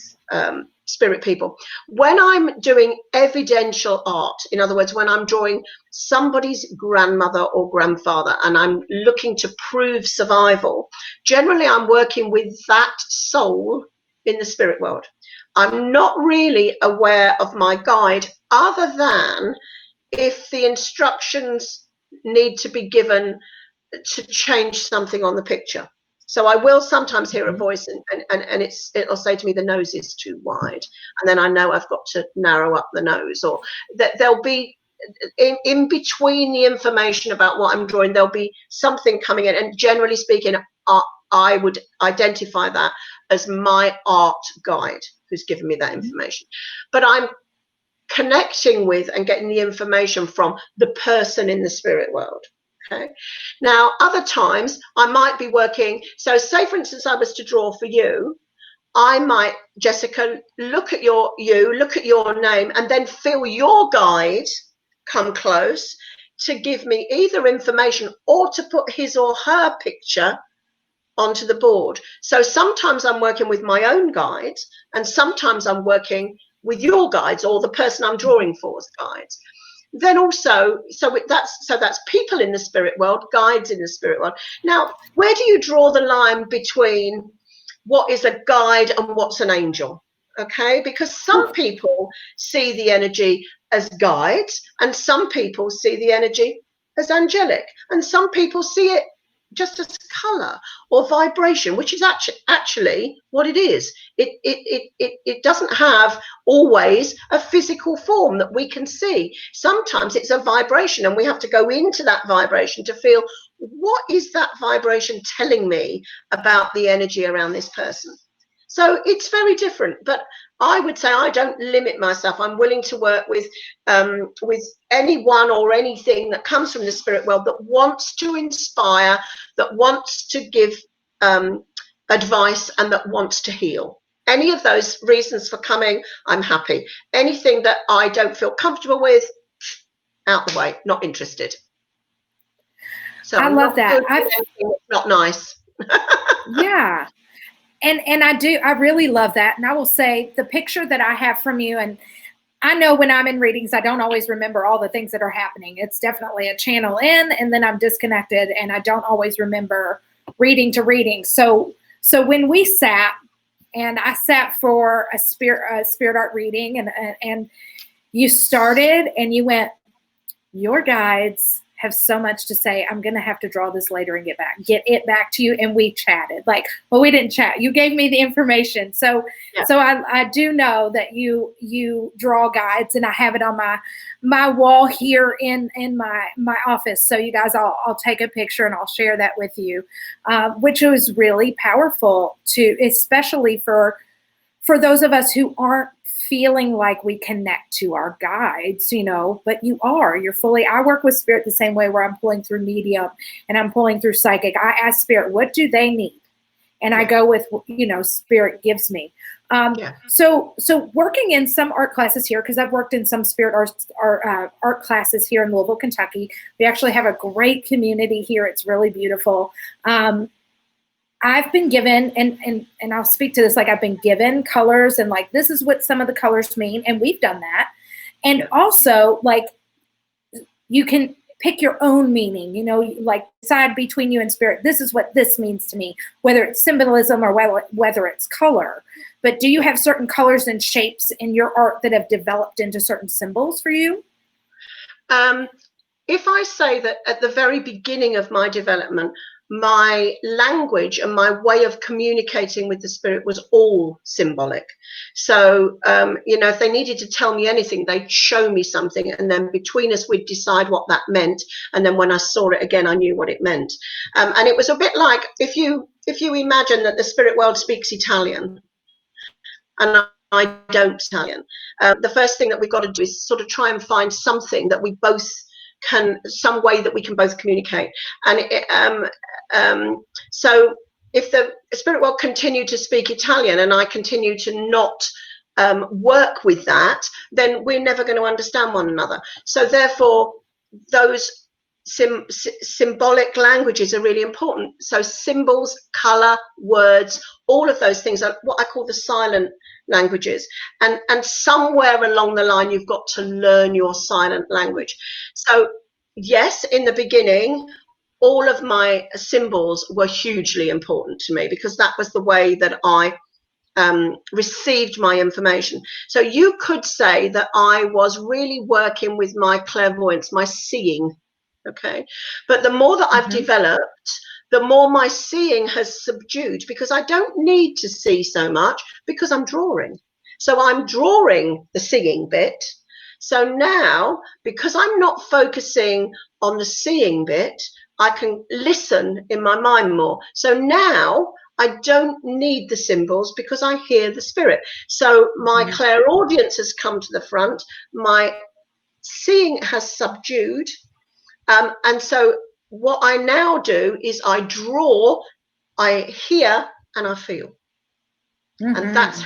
spirit people? When I'm doing evidential art, in other words, when I'm drawing somebody's grandmother or grandfather and I'm looking to prove survival, generally I'm working with that soul in the spirit world. I'm not really aware of my guide, other than if the instructions need to be given to change something on the picture. So I will sometimes hear a voice and it'll say to me, the nose is too wide. And then I know I've got to narrow up the nose, or that there'll be in between the information about what I'm drawing, there'll be something coming in. And generally speaking, I would identify that as my art guide who's given me that information. But I'm connecting with and getting the information from the person in the spirit world. Okay. Now, other times I might be working. So say, for instance, I was to draw for you. I might, Jessica, look at your name and then feel your guide come close to give me either information or to put his or her picture onto the board. So sometimes I'm working with my own guides, and sometimes I'm working with your guides or the person I'm drawing for's guides. Then also, that's people in the spirit world, guides in the spirit world. Now, where do you draw the line between what is a guide and what's an angel? Okay, because some people see the energy as guides, and some people see the energy as angelic, and some people see it just as color or vibration, which is actually what it is. It doesn't have always a physical form that we can see. Sometimes it's a vibration, and we have to go into that vibration to feel, what is that vibration telling me about the energy around this person? So it's very different, but I would say I don't limit myself. I'm willing to work with anyone or anything that comes from the spirit world that wants to inspire, that wants to give advice, and that wants to heal. Any of those reasons for coming, I'm happy. Anything that I don't feel comfortable with, out the way, not interested. So I love that. Not nice. Yeah. And I really love that. And I will say the picture that I have from you, and I know when I'm in readings, I don't always remember all the things that are happening. It's definitely a channel in, and then I'm disconnected, and I don't always remember reading to reading. So when we sat, and I sat for a spirit art reading, and you started and you went, your guides have so much to say. I'm going to have to draw this later and get it back to you. And we chatted. Like, well, we didn't chat. You gave me the information. So I do know that you draw guides, and I have it on my wall here in my office. So you guys, I'll take a picture and I'll share that with you, which was really powerful especially for those of us who aren't feeling like we connect to our guides, but you're fully. I work with spirit the same way, where I'm pulling through medium and I'm pulling through psychic. I ask spirit, what do they need? And I go with, spirit gives me. So working in some art classes here, because I've worked in some spirit art classes here in Louisville, Kentucky. We actually have a great community here. It's really beautiful. I've been given, and I'll speak to this, like I've been given colors, and like, this is what some of the colors mean. And we've done that. And also, like, you can pick your own meaning, like decide between you and spirit, this is what this means to me, whether it's symbolism or whether it's color. But do you have certain colors and shapes in your art that have developed into certain symbols for you? If I say that at the very beginning of my development, my language and my way of communicating with the spirit was all symbolic. So, if they needed to tell me anything, they'd show me something, and then between us, we'd decide what that meant. And then when I saw it again, I knew what it meant. And it was a bit like, if you imagine that the spirit world speaks Italian, and I don't Italian, the first thing that we've got to do is sort of try and find something that we both some way that we can both communicate. And so if the spirit world continued to speak Italian and I continue to not work with that, then we're never going to understand one another. So therefore, those symbolic languages are really important. So symbols, color, words, all of those things are what I call the silent languages. And somewhere along the line, you've got to learn your silent language. So yes, in the beginning, all of my symbols were hugely important to me, because that was the way that I received my information. So you could say that I was really working with my clairvoyance, my seeing. Okay. But the more that I've developed, the more my seeing has subdued, because I don't need to see so much, because I'm drawing. So I'm drawing the seeing bit. So now, because I'm not focusing on the seeing bit, I can listen in my mind more. So now I don't need the symbols, because I hear the spirit. So my clairaudience has come to the front. My seeing has subdued. And so what I now do is I draw, I hear, and I feel. And that's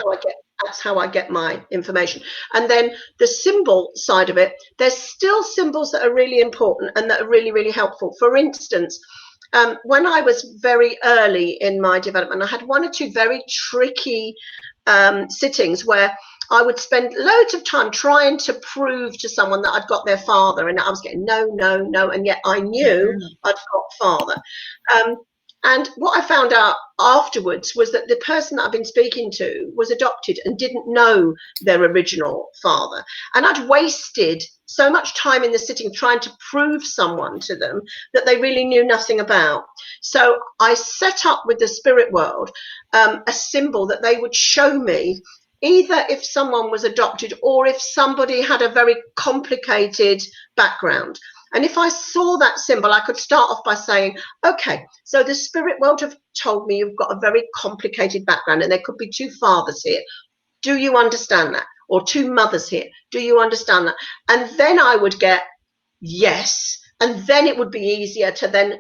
how I get my information. And then the symbol side of it, there's still symbols that are really important and that are really, really helpful. For instance, when I was very early in my development, I had one or two very tricky sittings where I would spend loads of time trying to prove to someone that I'd got their father, and I was getting no, and yet I knew I'd got father. And what I found out afterwards was that the person that I've been speaking to was adopted and didn't know their original father. And I'd wasted so much time in the sitting trying to prove someone to them that they really knew nothing about. So I set up with the spirit world a symbol that they would show me, either if someone was adopted or if somebody had a very complicated background. And if I saw that symbol, I could start off by saying, okay, so the spirit world have told me you've got a very complicated background and there could be two fathers here. Do you understand that? Or two mothers here. Do you understand that? And then I would get yes. And then it would be easier to then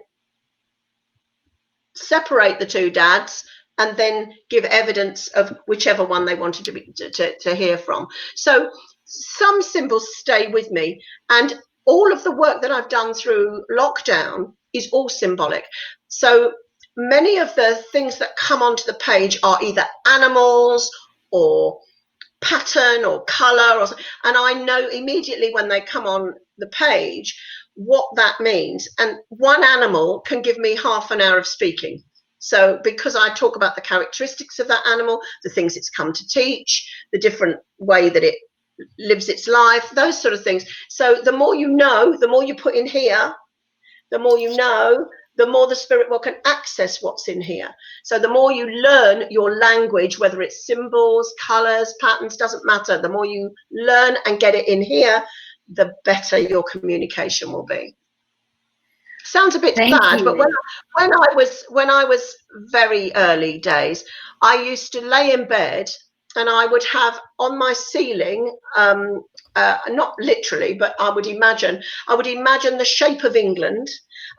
separate the two dads and then give evidence of whichever one they wanted to hear from. So some symbols stay with me, and all of the work that I've done through lockdown is all symbolic. So many of the things that come onto the page are either animals or pattern or color, and I know immediately when they come on the page what that means. And one animal can give me half an hour of speaking. So because I talk about the characteristics of that animal, the things it's come to teach, the different way that it lives its life, those sort of things. So the more you know, the more you put in here, the more you know, the more the spirit world can access what's in here. So the more you learn your language, whether it's symbols, colors, patterns, doesn't matter. The more you learn and get it in here, the better your communication will be. Sounds a bit bad, but when I was very early days, I used to lay in bed and I would have on my ceiling, not literally, but I would imagine the shape of England,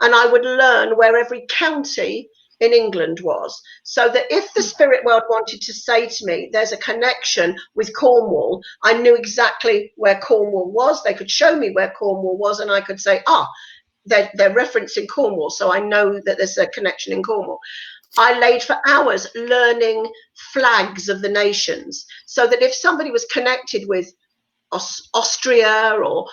and I would learn where every county in England was, so that if the spirit world wanted to say to me there's a connection with Cornwall, I knew exactly where Cornwall was. They could show me where Cornwall was, and I could say, they're referencing Cornwall, so I know that there's a connection in Cornwall. I laid for hours learning flags of the nations, so that if somebody was connected with Austria or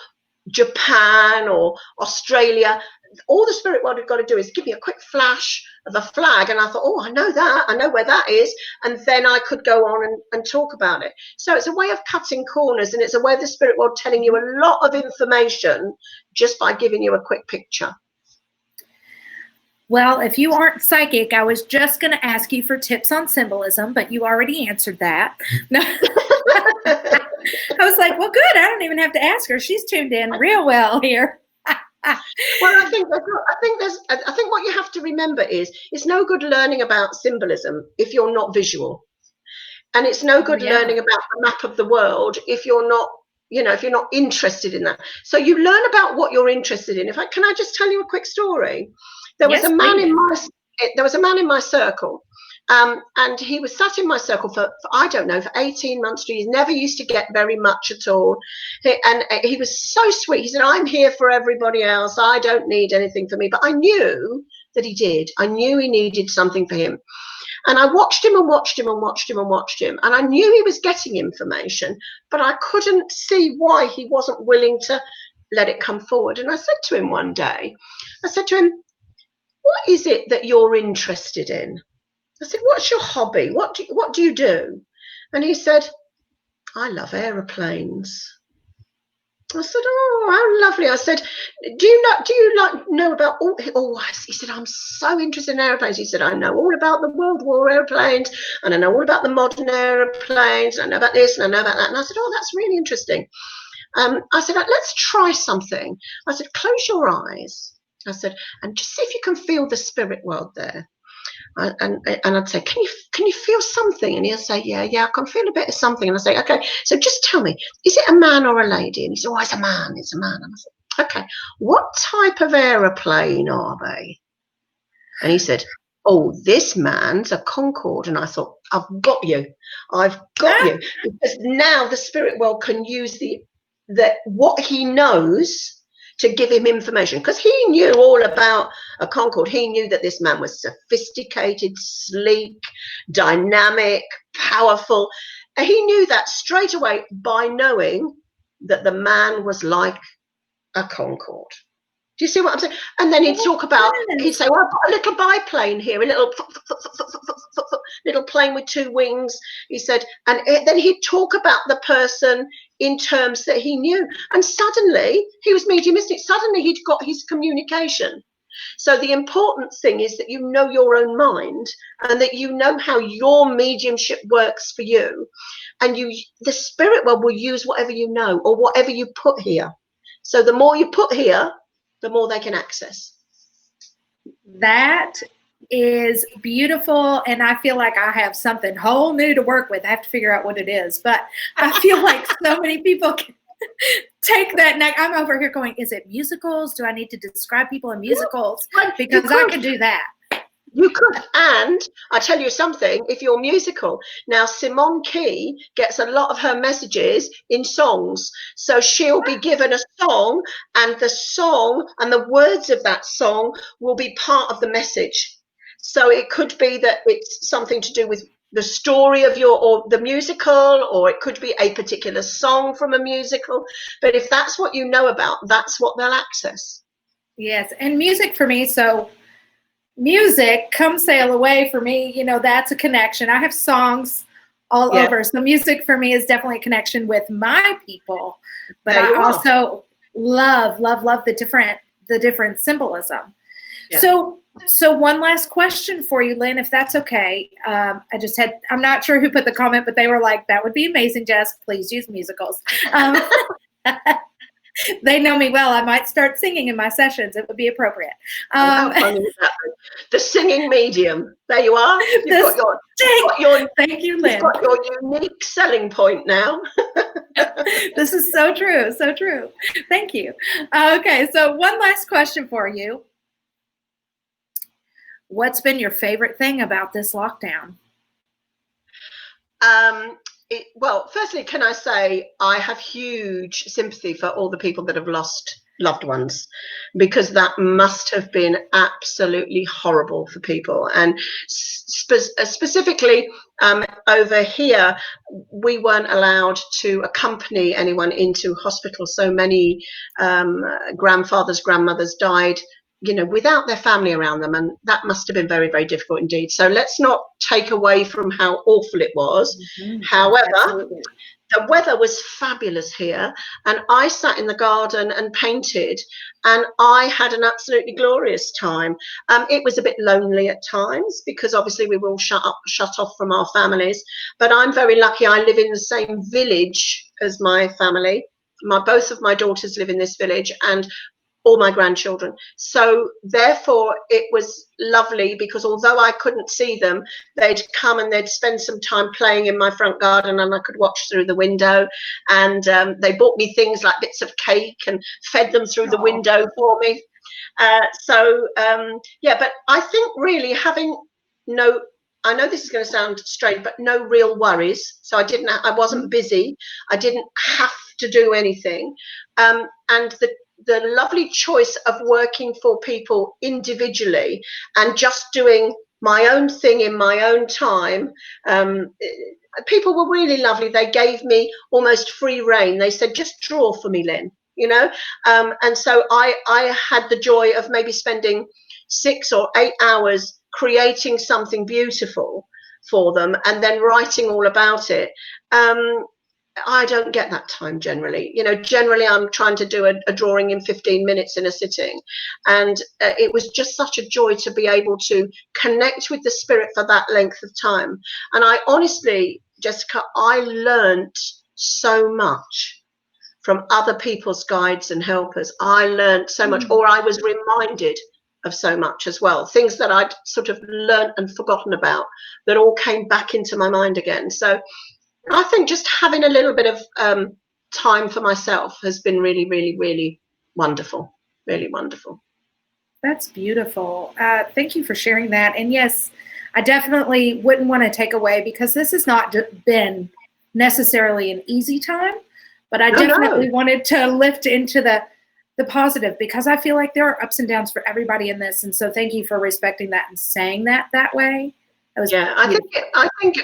Japan or Australia, all the spirit world had got to do is give me a quick flash of a flag, and I thought, oh, I know that, I know where that is, and then I could go on and talk about it. So it's a way of cutting corners, and it's a way of the spirit world telling you a lot of information just by giving you a quick picture. Well, if you aren't psychic, I was just going to ask you for tips on symbolism, but you already answered that. No. I was like, well, good. I don't even have to ask her. She's tuned in real well here. Well, I think what you have to remember is it's no good learning about symbolism if you're not visual, and it's no good learning about the map of the world if you're not, if you're not interested in that. So you learn about what you're interested in. Can I just tell you a quick story? There was a man in my circle, and he was sat in my circle for I don't know, for 18 months. He never used to get very much at all, and he was so sweet. He said, I'm here for everybody else, I don't need anything for me. But I knew that he did. I knew he needed something for him, and I watched him and watched him and watched him and watched him, and I knew he was getting information, but I couldn't see why he wasn't willing to let it come forward. And I said to him one day, what is it that you're interested in? I said, what's your hobby? What do you do? And he said, I love aeroplanes. I said, oh, how lovely. I said, do you know about all? He said, I'm so interested in aeroplanes. He said, I know all about the World War aeroplanes, and I know all about the modern aeroplanes, and I know about this, and I know about that. And I said, oh, that's really interesting. I said, let's try something. I said, close your eyes. I said, and just see if you can feel the spirit world there. And I'd say, can you feel something? And he'll say, yeah, I can feel a bit of something. And I say, okay, so just tell me, is it a man or a lady? And he said, oh, it's a man. And I said, okay, what type of aeroplane are they? And he said, oh, this man's a Concorde. And I thought, I've got you, because now the spirit world can use what he knows to give him information, because he knew all about a Concorde. He knew that this man was sophisticated, sleek, dynamic, powerful. And he knew that straight away by knowing that the man was like a Concorde. Do you see what I'm saying? And then he'd talk about, he'd say, well, I've got a little biplane here, a little, little plane with two wings. He said, and then he'd talk about the person in terms that he knew. And suddenly, he was mediumistic. Suddenly, he'd got his communication. So the important thing is that you know your own mind and that you know how your mediumship works for you. And the spirit world will use whatever you know or whatever you put here. So the more you put here, the more they can access. That is beautiful. And I feel like I have something whole new to work with. I have to figure out what it is. But I feel like so many people can take that. Now I'm over here going, is it musicals? Do I need to describe people in musicals? Because I can do that. You could, and I tell you something, if you're musical, now Simone Key gets a lot of her messages in songs. So she'll be given a song, and the song and the words of that song will be part of the message. So it could be that it's something to do with the story of or the musical, or it could be a particular song from a musical. But if that's what you know about, that's what they'll access. Yes, and music for me, so music, Come Sail Away for me, you know, that's a connection. I have songs all over. So music for me is definitely a connection with my people. But I also love the different symbolism. Yeah. So one last question for you, Lynn, if that's okay. I'm not sure who put the comment, but they were like, that would be amazing, Jess. Please use musicals. They know me well. I might start singing in my sessions. It would be appropriate. How funny is that? The singing medium. There you are. Thank you, Lynn. You've got your unique selling point now. This is so true. So true. Thank you. Okay, so one last question for you. What's been your favorite thing about this lockdown? Well, firstly, can I say I have huge sympathy for all the people that have lost loved ones, because that must have been absolutely horrible for people. And specifically over here, we weren't allowed to accompany anyone into hospital. So many grandfathers, grandmothers died, you know, without their family around them, and that must have been very, very difficult indeed. So let's not take away from how awful it was. Mm-hmm. However, absolutely. The weather was fabulous here, and I sat in the garden and painted, and I had an absolutely glorious time. It was a bit lonely at times because obviously we were all shut off from our families, but I'm very lucky. I live in the same village as my family. Both of my daughters live in this village, and all my grandchildren. So therefore it was lovely, because although I couldn't see them, they'd come and they'd spend some time playing in my front garden, and I could watch through the window. And they bought me things like bits of cake and fed them through the window for me. Yeah, but I think really having I know this is going to sound strange, but no real worries. So I wasn't busy. I didn't have to do anything. And the lovely choice of working for people individually and just doing my own thing in my own time. People were really lovely. They gave me almost free rein. They said, just draw for me, Lynn, you know. And so I had the joy of maybe spending 6 or 8 hours creating something beautiful for them and then writing all about it. I don't get that time generally. You know, generally I'm trying to do a drawing in 15 minutes in a sitting. And it was just such a joy to be able to connect with the spirit for that length of time. And I honestly, Jessica, I learned so much from other people's guides and helpers. I learned so much, or I was reminded of so much as well. Things that I'd sort of learned and forgotten about that all came back into my mind again. So I think just having a little bit of time for myself has been really, really, really wonderful. Really wonderful. That's beautiful. Thank you for sharing that. And yes, I definitely wouldn't want to take away, because this has not been necessarily an easy time, but I definitely wanted to lift into the positive, because I feel like there are ups and downs for everybody in this. And so thank you for respecting that and saying that way. Yeah, I think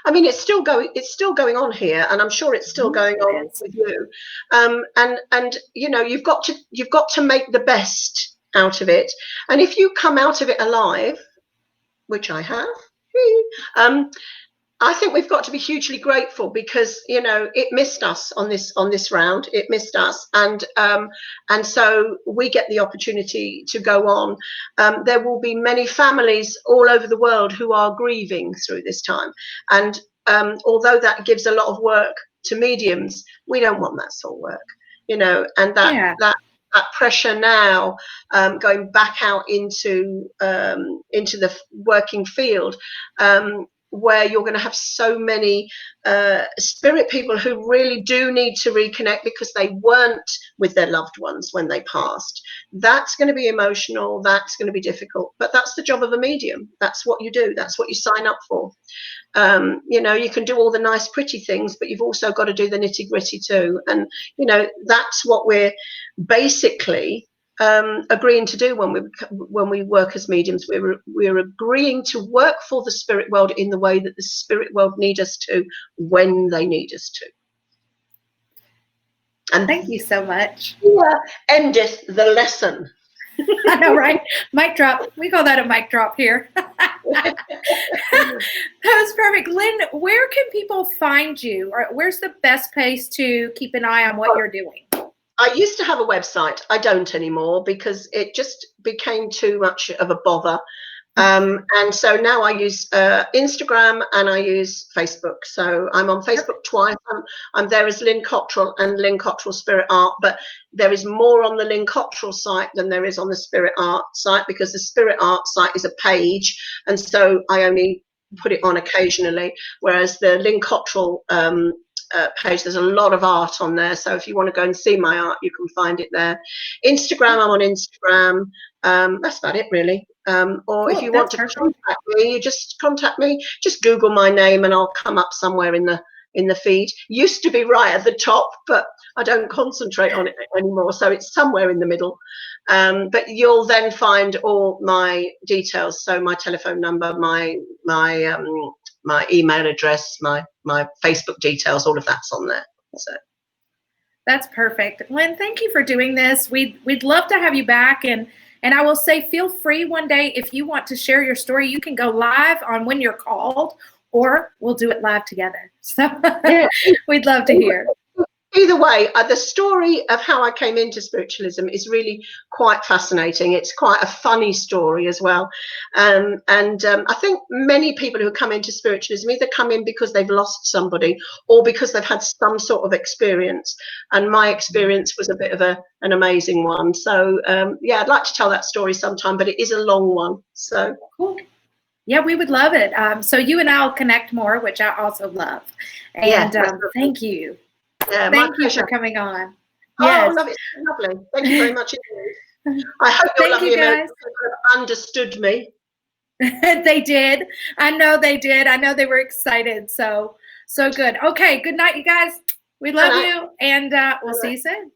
I mean, it's still going on here, and I'm sure it's still going on with you. And you know, you've got to make the best out of it. And if you come out of it alive, which I have, I think we've got to be hugely grateful because, you know, it missed us on this round. It missed us, and so we get the opportunity to go on. There will be many families all over the world who are grieving through this time, and although that gives a lot of work to mediums, we don't want that sort of work, you know, and that pressure now, going back out into the working field, where you're going to have so many spirit people who really do need to reconnect because they weren't with their loved ones when they passed. That's going to be emotional, that's going to be difficult, but that's the job of a medium. That's what you do, that's what you sign up for. You know, you can do all the nice pretty things, but you've also got to do the nitty-gritty too, and you know, that's what we're basically agreeing to do when we work as mediums. We're agreeing to work for the spirit world in the way that the spirit world need us to, when they need us to. And thank you so much. Here endeth the lesson. I know, right? Mic drop. We call that a mic drop here. That was perfect. Lynn, where can people find you? Or where's the best place to keep an eye on what you're doing? I used to have a website. I don't anymore because it just became too much of a bother. And so now I use Instagram and I use Facebook. So I'm on Facebook twice. I'm there as Lynn Cottrell and Lynn Cottrell Spirit Art, but there is more on the Lynn Cottrell site than there is on the Spirit Art site, because the Spirit Art site is a page, and so I only put it on occasionally, whereas the Lynn Cottrell page, there's a lot of art on there, so if you want to go and see my art, you can find it there. Instagram, I'm on Instagram. That's about it, really. Or if you want to contact me, you just contact me, just Google my name and I'll come up somewhere in the feed. Used to be right at the top, but I don't concentrate on it anymore, so it's somewhere in the middle. But you'll then find all my details, so my telephone number, my email address, my Facebook details, all of that's on there. So that's perfect. Lynn, thank you for doing this. We'd love to have you back, and I will say, feel free one day if you want to share your story. You can go live on when you're called, or we'll do it live together. So yeah. We'd love to hear. Either way, the story of how I came into spiritualism is really quite fascinating. It's quite a funny story as well. And I think many people who come into spiritualism either come in because they've lost somebody or because they've had some sort of experience. And my experience was a bit of an amazing one. So, yeah, I'd like to tell that story sometime, but it is a long one. So cool. Yeah, we would love it. So you and I will connect more, which I also love. And thank you. Yeah, thank you for coming on. Yes. Oh, love it. Lovely. Thank you very much indeed. I hope your lovely Americans understood me. They did. I know they did. I know they were excited. So good. Okay. Good night, you guys. We love you, and we'll see you soon.